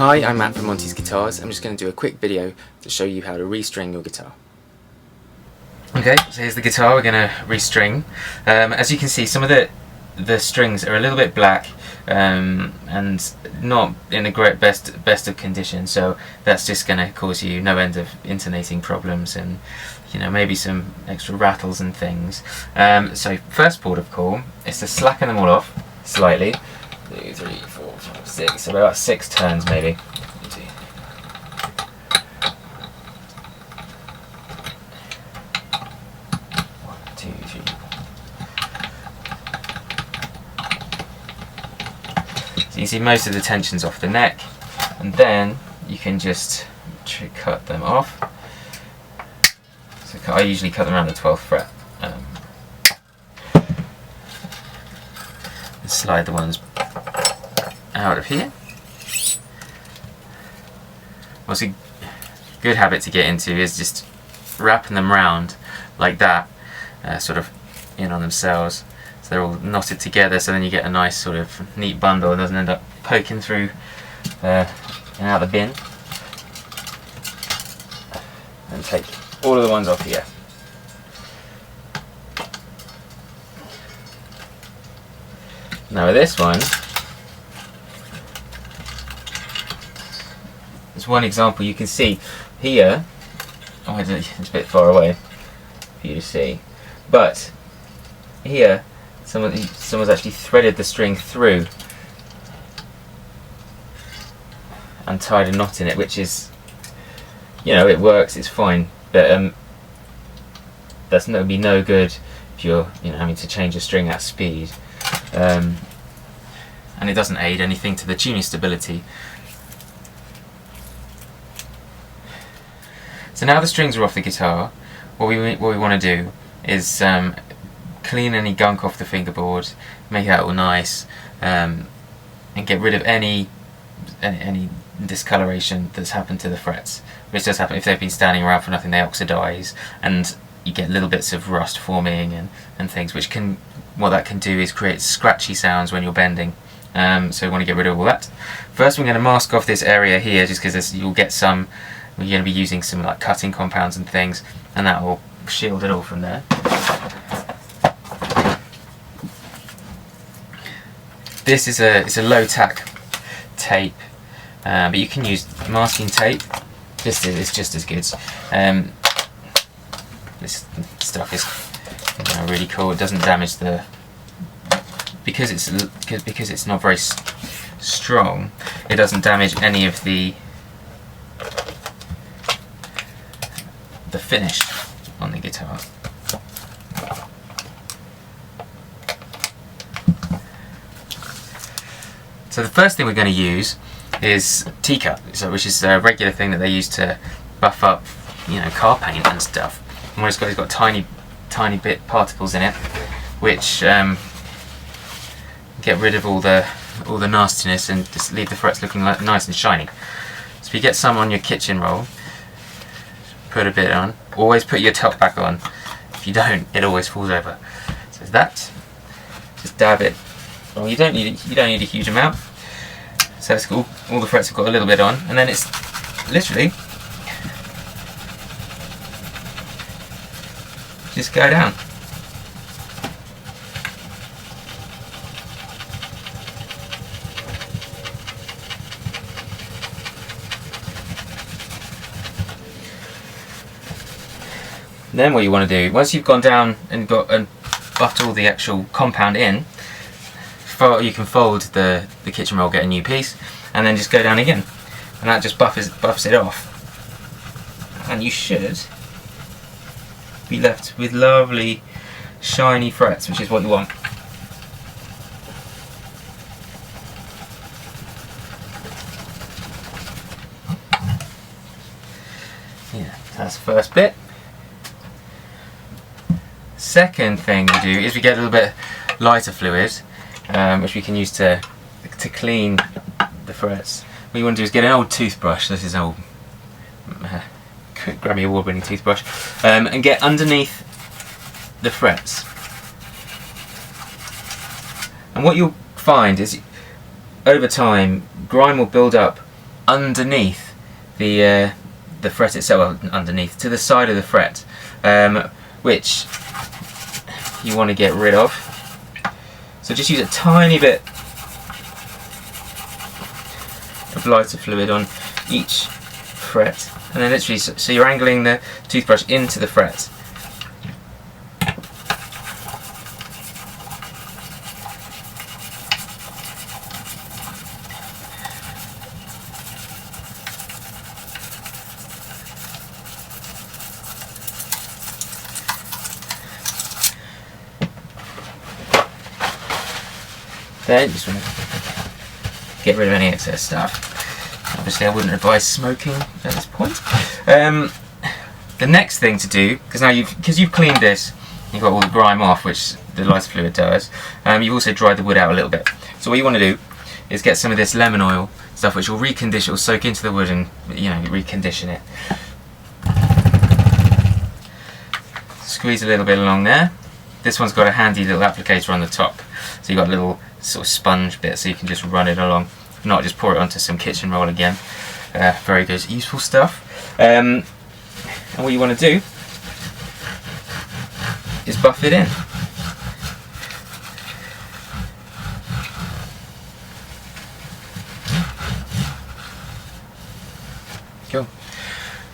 Hi, I'm Matt from Monty's Guitars. I'm just going to do a quick video to show you how to restring your guitar. Okay, so here's the guitar we're going to restring. As you can see, some of the strings are a little bit black and not in a great best of condition, so that's just going to cause you no end of intonating problems and maybe some extra rattles and things. So first port of call is to slacken them all off slightly. 2, 3, 4, 5, 6, so about 6 turns maybe. 1, 2, 3. So you see most of the tension's off the neck, and then you can just cut them off. So I usually cut them around the 12th fret. And slide the ones out of here. What's a good habit to get into is just wrapping them round like that, sort of in on themselves, so they're all knotted together, so then you get a nice sort of neat bundle and doesn't end up poking through and out the bin. And take all of the ones off here. Now with this one, there's one example you can see here. Oh, it's a bit far away for you to see, but here someone's actually threaded the string through and tied a knot in it, which is, it works, it's fine, but that would be no good if you're having to change a string at speed, and it doesn't aid anything to the tuning stability. So now the strings are off the guitar, what we want to do is clean any gunk off the fingerboard, make that all nice, and get rid of any discoloration that's happened to the frets, which does happen if they've been standing around for nothing. They oxidize and you get little bits of rust forming and things, which what that can do is create scratchy sounds when you're bending. So we want to get rid of all that. First we're going to mask off this area here, just because you'll get some, we're going to be using some like cutting compounds and things, and that will shield it all from there. This is a low tack tape, but you can use masking tape. It's just as good. This stuff is really cool. It doesn't damage because it's not very strong. It doesn't damage any of the finish on the guitar. So the first thing we're going to use is T-cut, which is a regular thing that they use to buff up, car paint and stuff. And what it's got tiny bit particles in it, which get rid of all the nastiness and just leave the frets looking nice and shiny. So if you get some on your kitchen roll, put a bit on. Always put your top back on. If you don't, it always falls over. So that, just dab it. Well, you don't need a huge amount. So that's cool. All the frets have got a little bit on, and then it's literally just go down. Then what you want to do, once you've gone down and buffed all the actual compound in, you can fold the kitchen roll, get a new piece, and then just go down again, and that just buffs it off, and you should be left with lovely shiny frets, which is what you want. Yeah, that's the first bit. Second thing we do is we get a little bit lighter fluid, which we can use to clean the frets. What you want to do is get an old toothbrush. This is an old Grammy award-winning toothbrush, and get underneath the frets. And what you'll find is over time grime will build up underneath the fret itself, well, underneath, to the side of the fret, which you want to get rid of. So just use a tiny bit of lighter fluid on each fret, and then literally, so you're angling the toothbrush into the fret. Then just want to get rid of any excess stuff. Obviously I wouldn't advise smoking at this point. The next thing to do, because you've cleaned this, you've got all the grime off, which the lighter fluid does, you've also dried the wood out a little bit. So what you want to do is get some of this lemon oil stuff, which will recondition, will soak into the wood and, you know, recondition it. Squeeze a little bit along there. This one's got a handy little applicator on the top, so you've got a little sort of sponge bit, so you can just run it along. If not, just pour it onto some kitchen roll again. Very good, useful stuff. And what you want to do is buff it in. Cool.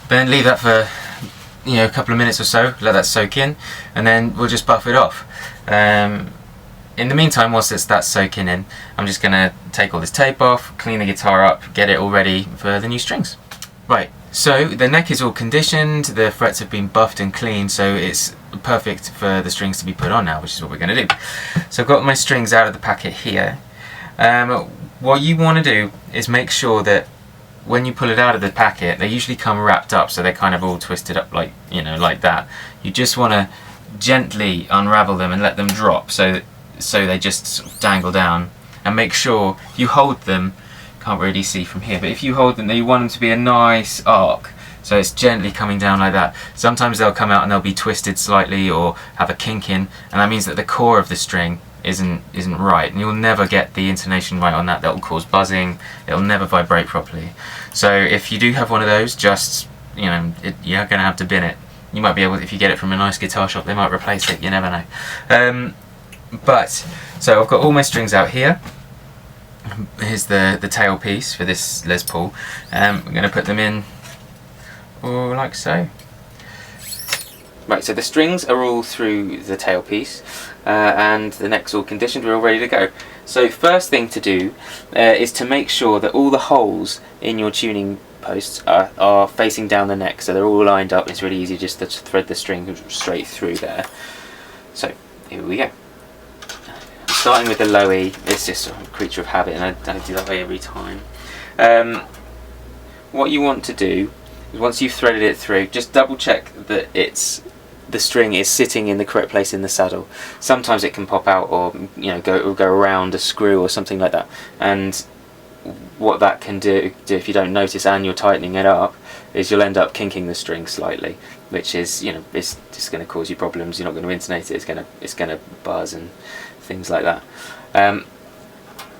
Then leave that for, you know, a couple of minutes or so, let that soak in, and then we'll just buff it off. In the meantime, whilst that's soaking in, I'm just going to take all this tape off, clean the guitar up, get it all ready for the new strings. Right, so the neck is all conditioned, the frets have been buffed and cleaned, so it's perfect for the strings to be put on now, which is what we're going to do. So I've got my strings out of the packet here. What you want to do is make sure that when you pull it out of the packet, they usually come wrapped up, so they're kind of all twisted up like, you know, like that. You just want to gently unravel them and let them drop, so they just sort of dangle down, and make sure you hold them, can't really see from here, but if you hold them, you want them to be a nice arc, so it's gently coming down like that. Sometimes they'll come out and they'll be twisted slightly or have a kink in, and that means that the core of the string isn't right, and you'll never get the intonation right on that. That'll cause buzzing, it'll never vibrate properly. So if you do have one of those, just, you know, you're going to have to bin it. You might be able, if you get it from a nice guitar shop, they might replace it, you never know. So I've got all my strings out here. Here's the tail piece for this Les Paul. I'm going to put them in, like so. Right, so the strings are all through the tail piece, and the neck's all conditioned, we're all ready to go. So first thing to do is to make sure that all the holes in your tuning posts are facing down the neck, so they're all lined up. It's really easy just to thread the string straight through there. So here we go. Starting with the low E, it's just a creature of habit, and I do that way every time. What you want to do is, once you've threaded it through, just double check that the string is sitting in the correct place in the saddle. Sometimes it can pop out, or, you know, go around a screw or something like that. And what that can do if you don't notice and you're tightening it up, is you'll end up kinking the string slightly, which is, you know, it's just going to cause you problems. You're not going to intonate it. It's going to buzz and things like that.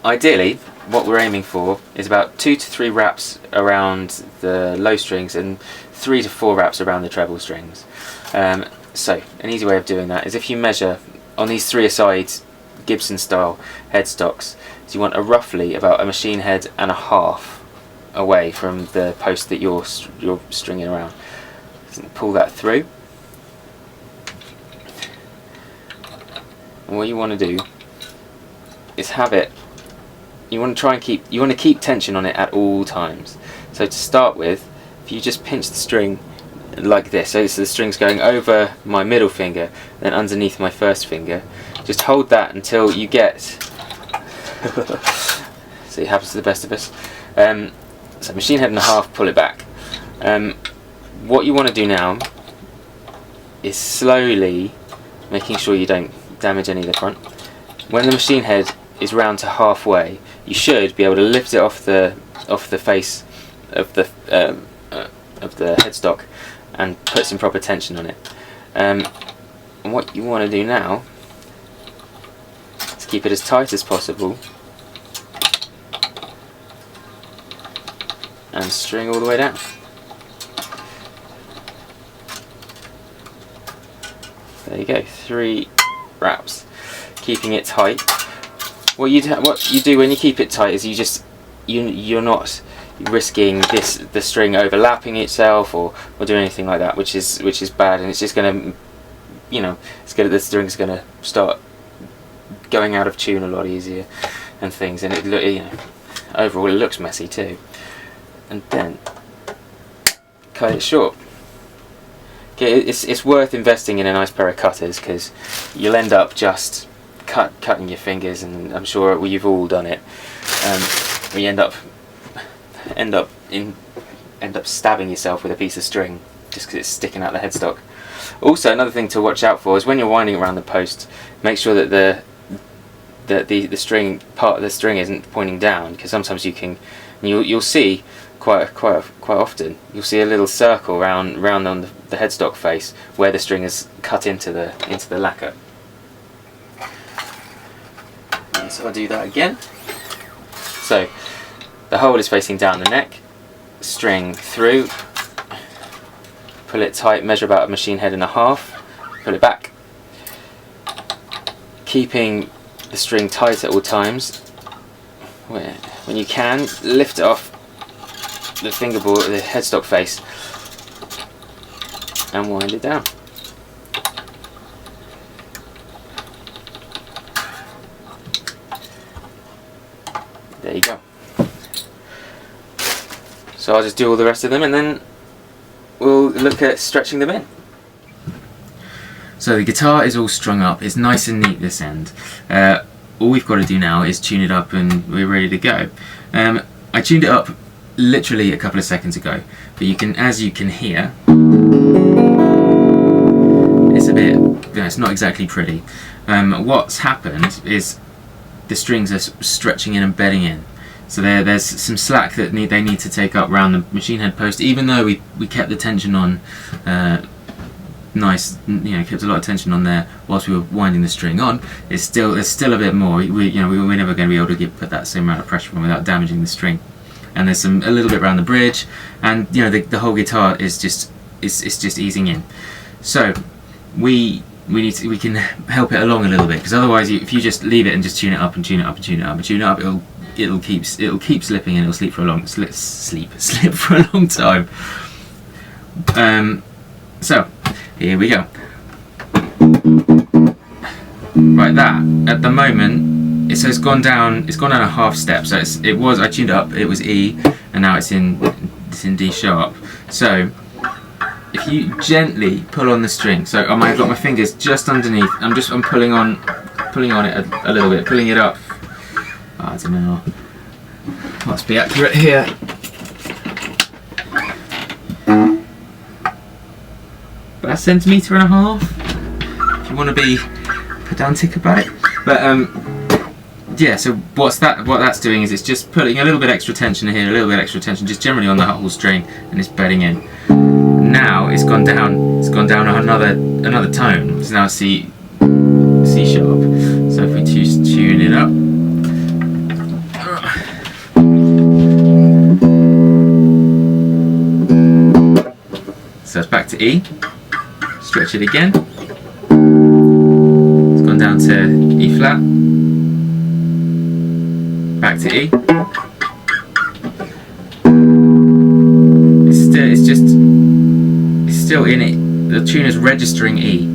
Ideally, what we're aiming for is about 2 to 3 wraps around the low strings and 3 to 4 wraps around the treble strings. So an easy way of doing that is, if you measure on these 3 aside Gibson style headstocks, so you want roughly about a machine head and a half away from the post that you're stringing around. So pull that through, and what you want to do is have it, you want to keep tension on it at all times. So to start with, if you just pinch the string like this, so the string's going over my middle finger, then underneath my first finger, just hold that until you get so it happens to the best of us. So machine head and a half, pull it back. What you want to do now is slowly making sure you don't damage any of the front. When the machine head is round to halfway, you should be able to lift it off the face of the headstock and put some proper tension on it. And what you want to do now is keep it as tight as possible, and string all the way down. There you go, 3 wraps, keeping it tight. What you do when you keep it tight is you're not risking the string overlapping itself or doing anything like that, which is bad, and it's just going to, the string's going to start going out of tune a lot easier and things, and overall it looks messy too. And then cut it short. It's worth investing in a nice pair of cutters, because you'll end up just cutting your fingers, and I'm sure you've all done it. You end up stabbing yourself with a piece of string just because it's sticking out the headstock. Also, another thing to watch out for is when you're winding around the post, make sure that the string part of the string isn't pointing down, because sometimes you'll see quite often you'll see a little circle round on the headstock face where the string is cut into the lacquer. And so I'll do that again. So the hole is facing down the neck, string through, pull it tight, measure about a machine head and a half, pull it back, keeping the string tight at all times. When you can, lift it off the fingerboard, the headstock face, and wind it down. There you go. So I'll just do all the rest of them, and then we'll look at stretching them in. So the guitar is all strung up, it's nice and neat this end. All we've got to do now is tune it up and we're ready to go. I tuned it up literally a couple of seconds ago, but as you can hear, it's not exactly pretty. What's happened is the strings are stretching in and bedding in. So there's some slack that they need to take up around the machine head post, even though we kept the tension on nice, kept a lot of tension on there whilst we were winding the string on. There's still a bit more. We're never going to be able to put that same amount of pressure on without damaging the string. And there's a little bit around the bridge, and the whole guitar is just easing in. So we can help it along a little bit, because otherwise if you just leave it and just tune it up and tune it up and tune it up and tune it up, it'll keep slipping, and it'll slip for a long time. So here we go. Right, that at the moment it's gone down a half step. So I tuned it up, it was E, and now it's in D sharp. So if you gently pull on the string, so I've got my fingers just underneath, I'm pulling on it a little bit, pulling it up. I don't know, let's be accurate here. About 1.5 centimeters, if you want to be pedantic about it. But yeah, so what that's doing is it's just putting a little bit extra tension here, a little bit extra tension just generally on the whole string, and it's bedding in. Now it's gone down another tone. It's now C sharp. So if we tune it up, so it's back to E. Stretch it again. It's gone down to E flat. Back to E. It's still in it. The tune is registering E.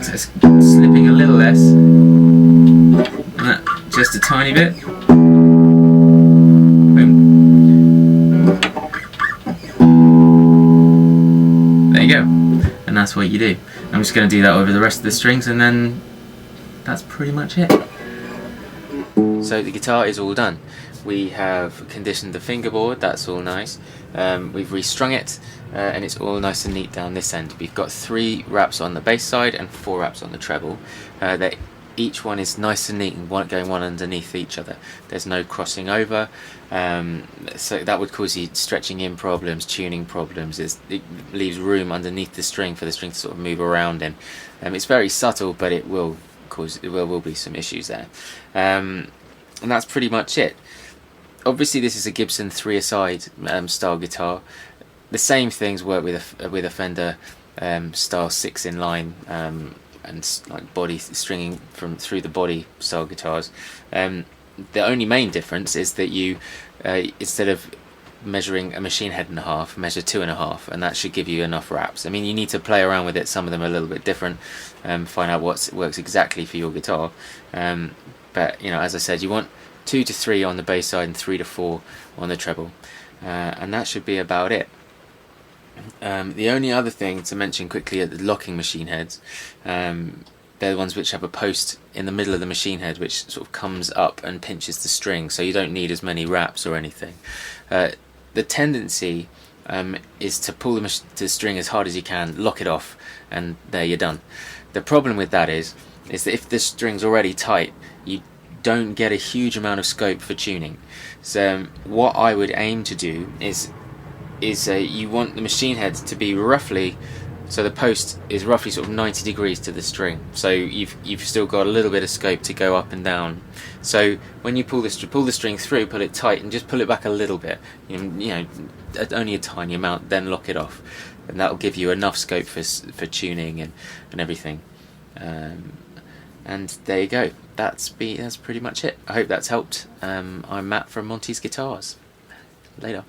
So it's slipping a little less. And that just a tiny bit. Boom. There you go. And that's what you do. I'm just going to do that over the rest of the strings, and then that's pretty much it. So the guitar is all done. We have conditioned the fingerboard, that's all nice. We've restrung it, and it's all nice and neat down this end. We've got 3 wraps on the bass side and 4 wraps on the treble. Each one is nice and neat and going one underneath each other. There's no crossing over, so that would cause you stretching in problems, tuning problems. It leaves room underneath the string for the string to sort of move around in. It's very subtle, but it will be some issues there. And that's pretty much it. obviously this is a Gibson 3-a-side style guitar. The same things work with a Fender style 6-in-line and like body stringing from through the body style guitars. The only main difference is that you instead of measuring a machine head and a half, measure 2.5, and that should give you enough wraps. I mean, you need to play around with it. Some of them are a little bit different, find out what works exactly for your guitar. But you know, as I said, you want 2 to 3 on the bass side and 3 to 4 on the treble, and that should be about it. The only other thing to mention quickly are the locking machine heads. They're the ones which have a post in the middle of the machine head which sort of comes up and pinches the string, so you don't need as many wraps or anything. The tendency is to pull the string as hard as you can, lock it off, and there you're done. The problem with that is that if the string's already tight, you don't get a huge amount of scope for tuning. So what I would aim to do is you want the machine head to be roughly, so the post is roughly sort of 90 degrees to the string, so you've still got a little bit of scope to go up and down. So when you pull the string through, pull it tight and just pull it back a little bit, you know, only a tiny amount, then lock it off, and that will give you enough scope for tuning and everything. And there you go. That's pretty much it. I hope that's helped. I'm Matt from Monty's Guitars. Later.